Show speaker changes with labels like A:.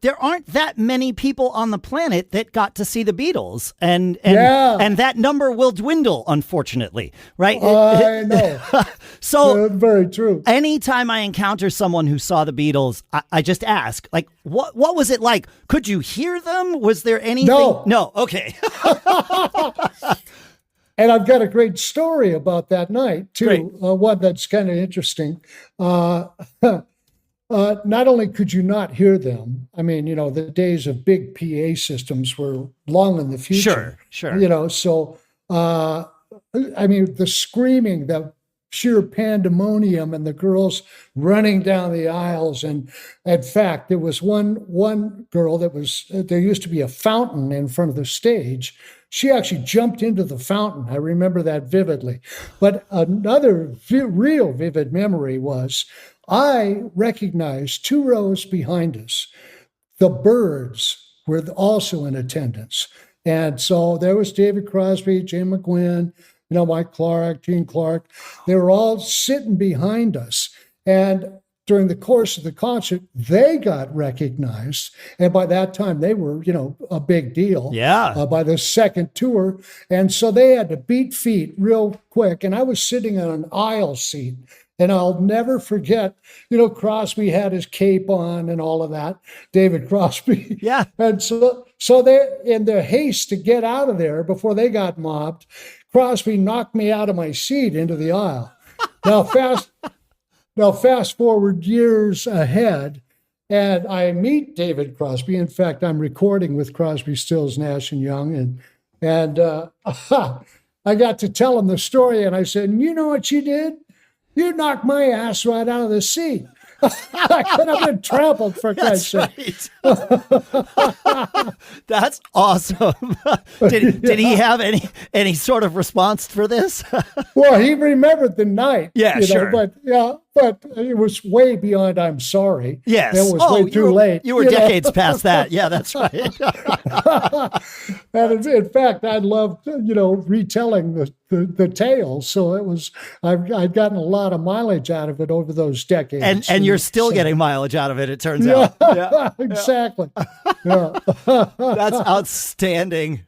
A: there aren't that many people on the planet that got to see the Beatles, and that number will dwindle, unfortunately, right?
B: I know.
A: So
B: very true.
A: Anytime I encounter someone who saw the Beatles, I just ask, like, what was it like? Could you hear them? Was there anything? No. Okay.
B: And I've got a great story about that night, too. One that's kind of interesting. Not only could you not hear them, I mean, the days of big PA systems were long in the future.
A: Sure.
B: So, I mean, the screaming, the sheer pandemonium, and the girls running down the aisles. And in fact, there was one girl there used to be a fountain in front of the stage. She actually jumped into the fountain. I remember that vividly. But another real vivid memory was I recognized 2 rows behind us, the Byrds were also in attendance. And so there was David Crosby, Jane McGuinn, Mike Clark, Gene Clark. They were all sitting behind us. And during the course of the concert, they got recognized. And by that time, they were, a big deal.
A: Yeah.
B: By the second tour. And so they had to beat feet real quick. And I was sitting on an aisle seat. And I'll never forget, Crosby had his cape on and all of that, David Crosby.
A: Yeah.
B: And so they, in their haste to get out of there before they got mobbed, Crosby knocked me out of my seat into the aisle. Now fast forward years ahead, and I meet David Crosby. In fact, I'm recording with Crosby, Stills, Nash and Young, and I got to tell him the story, and I said, "You know what you did? You knocked my ass right out of the seat." I could have been trampled, for Christ's sake.
A: That's awesome. Did he have any sort of response for this?
B: Well, he remembered the night.
A: Yeah, sure.
B: But it was way beyond I'm sorry.
A: Yes.
B: It was way too late.
A: You were decades past that. Yeah, that's right.
B: And in fact, I loved, retelling the tale. So it was, I've gotten a lot of mileage out of it over those decades.
A: And you're still getting mileage out of it, it turns out.
B: Yeah, exactly. Yeah.
A: That's outstanding.